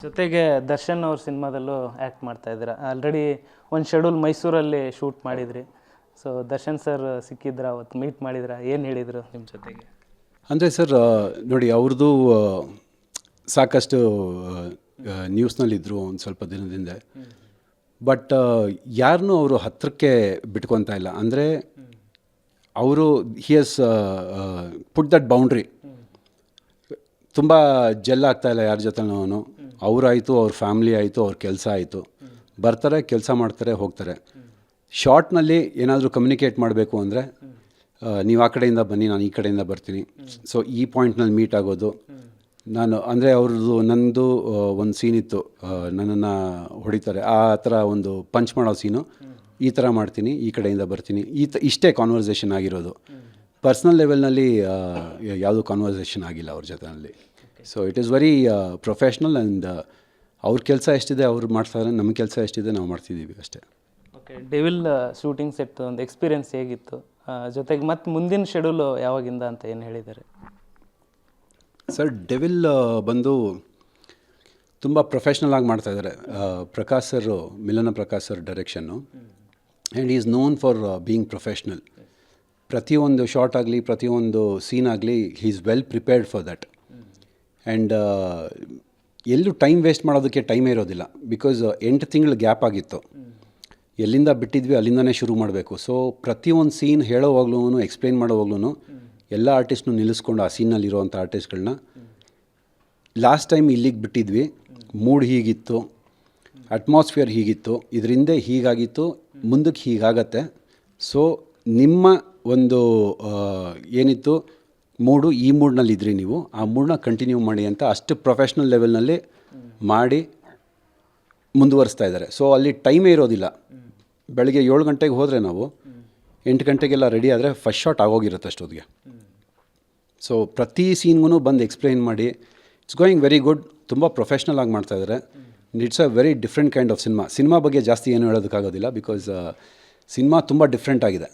ಜೊತೆಗೆ ದರ್ಶನ್ ಅವ್ರ ಸಿನಿಮಾದಲ್ಲೂ ಆ್ಯಕ್ಟ್ ಮಾಡ್ತಾ ಇದ್ದೀರಾ. ಆಲ್ರೆಡಿ ಒಂದು ಶೆಡ್ಯೂಲ್ ಮೈಸೂರಲ್ಲಿ ಶೂಟ್ ಮಾಡಿದ್ರಿ. ಸೊ ದರ್ಶನ್ ಸರ್ ಸಿಕ್ಕಿದ್ರ, ಅವತ್ತು ಮೀಟ್ ಮಾಡಿದ್ರ, ಏನು ಹೇಳಿದರು ನಿಮ್ಮ ಜೊತೆಗೆ? ಅಂದರೆ ಸರ್ ನೋಡಿ, ಅವ್ರದ್ದು ಸಾಕಷ್ಟು ನ್ಯೂಸ್ನಲ್ಲಿದ್ದರು ಒಂದು ಸ್ವಲ್ಪ ದಿನದಿಂದ. ಬಟ್ ಯಾರನ್ನೂ ಅವರು ಹತ್ತಿರಕ್ಕೆ ಬಿಟ್ಕೊತಾ ಇಲ್ಲ. ಅಂದರೆ ಅವರು ಹಿ ಹಸ್ ಪುಟ್ ದಟ್ ಬೌಂಡ್ರಿ. ತುಂಬ ಜೆಲ್ ಆಗ್ತಾಯಿಲ್ಲ ಯಾರ ಜೊತೆನೂ. ಅವರಾಯಿತು, ಅವ್ರ ಫ್ಯಾಮ್ಲಿ ಆಯಿತು, ಅವ್ರ ಕೆಲಸ ಆಯಿತು, ಬರ್ತಾರೆ, ಕೆಲಸ ಮಾಡ್ತಾರೆ, ಹೋಗ್ತಾರೆ. ಶಾರ್ಟ್ನಲ್ಲಿ ಏನಾದರೂ ಕಮ್ಯುನಿಕೇಟ್ ಮಾಡಬೇಕು ಅಂದರೆ ನೀವು ಆ ಕಡೆಯಿಂದ ಬನ್ನಿ, ನಾನು ಈ ಕಡೆಯಿಂದ ಬರ್ತೀನಿ, ಸೊ ಈ ಪಾಯಿಂಟ್ನಲ್ಲಿ ಮೀಟ್ ಆಗೋದು. ನಾನು ಅಂದರೆ ಅವ್ರದ್ದು ನನ್ನದು ಒಂದು ಸೀನ್ ಇತ್ತು, ನನ್ನನ್ನು ಹೊಡಿತಾರೆ, ಆ ಥರ ಒಂದು ಪಂಚ್ ಮಾಡೋ ಸೀನು, ಈ ಥರ ಮಾಡ್ತೀನಿ, ಈ ಕಡೆಯಿಂದ ಬರ್ತೀನಿ, ಇಷ್ಟೇ ಕಾನ್ವರ್ಸೇಷನ್ ಆಗಿರೋದು. ಪರ್ಸ್ನಲ್ ಲೆವೆಲ್ನಲ್ಲಿ ಯಾವುದೂ ಕಾನ್ವರ್ಸೇಷನ್ ಆಗಿಲ್ಲ ಅವ್ರ ಜೊತೆಯಲ್ಲಿ. So it is very professional. And ಅವ್ರ ಕೆಲಸ ಎಷ್ಟಿದೆ ಅವ್ರು ಮಾಡ್ತಾರೆ, ನಮ್ಮ ಕೆಲಸ ಎಷ್ಟಿದೆ ನಾವು ಮಾಡ್ತಿದ್ದೀವಿ ಅಷ್ಟೇ. ಓಕೆ, ಡೆವಿಲ್ ಶೂಟಿಂಗ್ ಸೆಟ್ ಒಂದು ಎಕ್ಸ್ಪೀರಿಯನ್ಸ್ ಹೇಗಿತ್ತು? ಜೊತೆಗೆ ಮತ್ತು ಮುಂದಿನ ಶೆಡ್ಯೂಲು ಯಾವಾಗಿಂದ ಅಂತ ಏನು ಹೇಳಿದ್ದಾರೆ ಸರ್? ಡೆವಿಲ್ ಬಂದು ತುಂಬ ಪ್ರೊಫೆಷ್ನಲ್ ಆಗಿ ಮಾಡ್ತಾಯಿದ್ದಾರೆ. ಪ್ರಕಾಶ್ ಸರ್, ಮಿಲನ Prakash sir direction. And is known for being professional. ಪ್ರತಿಯೊಂದು ಶಾರ್ಟ್ ಆಗಲಿ, ಪ್ರತಿಯೊಂದು ಸೀನ್ ಆಗಲಿ, he is well prepared for that. And ಎಲ್ಲೂ ಟೈಮ್ ವೇಸ್ಟ್ ಮಾಡೋದಕ್ಕೆ ಟೈಮೇ ಇರೋದಿಲ್ಲ. ಬಿಕಾಸ್ 8 ತಿಂಗಳು ಗ್ಯಾಪ್ ಆಗಿತ್ತು. ಎಲ್ಲಿಂದ ಬಿಟ್ಟಿದ್ವಿ ಅಲ್ಲಿಂದನೇ ಶುರು ಮಾಡಬೇಕು. ಸೊ ಪ್ರತಿಯೊಂದು ಸೀನ್ ಹೇಳೋವಾಗ್ಲೂ, ಎಕ್ಸ್ಪ್ಲೈನ್ ಮಾಡೋವಾಗ್ಲೂ ಎಲ್ಲ ಆರ್ಟಿಸ್ಟ್ನು ನಿಲ್ಲಿಸ್ಕೊಂಡು, ಆ ಸೀನಲ್ಲಿರುವಂಥ ಆರ್ಟಿಸ್ಟ್ಗಳನ್ನ, ಲಾಸ್ಟ್ ಟೈಮ್ ಇಲ್ಲಿಗೆ ಬಿಟ್ಟಿದ್ವಿ, ಮೂಡ್ ಹೀಗಿತ್ತು, ಅಟ್ಮಾಸ್ಫಿಯರ್ ಹೀಗಿತ್ತು, ಇದರಿಂದ ಹೀಗಾಗಿತ್ತು, ಮುಂದಕ್ಕೆ ಹೀಗಾಗತ್ತೆ, ಸೊ ನಿಮ್ಮ ಒಂದು ಏನಿತ್ತು ಮೂಡು, ಈ ಮೂಡ್ನಲ್ಲಿದ್ರಿ ನೀವು, ಆ ಮೂಡನ್ನ ಕಂಟಿನ್ಯೂ ಮಾಡಿ ಅಂತ ಅಷ್ಟು ಪ್ರೊಫೆಷ್ನಲ್ ಲೆವೆಲ್ನಲ್ಲಿ ಮಾಡಿ ಮುಂದುವರಿಸ್ತಾ ಇದ್ದಾರೆ. ಸೊ ಅಲ್ಲಿ ಟೈಮೇ ಇರೋದಿಲ್ಲ. ಬೆಳಗ್ಗೆ 7 ಗಂಟೆಗೆ ಹೋದರೆ ನಾವು 8 ಗಂಟೆಗೆಲ್ಲ ರೆಡಿ ಆದರೆ ಫಸ್ಟ್ ಶಾಟ್ ಆಗೋಗಿರುತ್ತೆ ಅಷ್ಟೊತ್ತಿಗೆ. ಸೊ ಪ್ರತಿ ಸೀನ್ಗೂ ಬಂದು ಎಕ್ಸ್ಪ್ಲೈನ್ ಮಾಡಿ, ಇಟ್ಸ್ ಗೋಯಿಂಗ್ ವೆರಿ ಗುಡ್. ತುಂಬ ಪ್ರೊಫೆಷ್ನಲ್ ಆಗಿ ಮಾಡ್ತಾಯಿದ್ದಾರೆ. It's a very different kind of cinema ಬಗ್ಗೆ ಜಾಸ್ತಿ ಏನು ಹೇಳೋದಕ್ಕಾಗೋದಿಲ್ಲ. ಬಿಕಾಸ್ ಸಿನಿಮಾ ತುಂಬ ಡಿಫ್ರೆಂಟ್ ಆಗಿದೆ.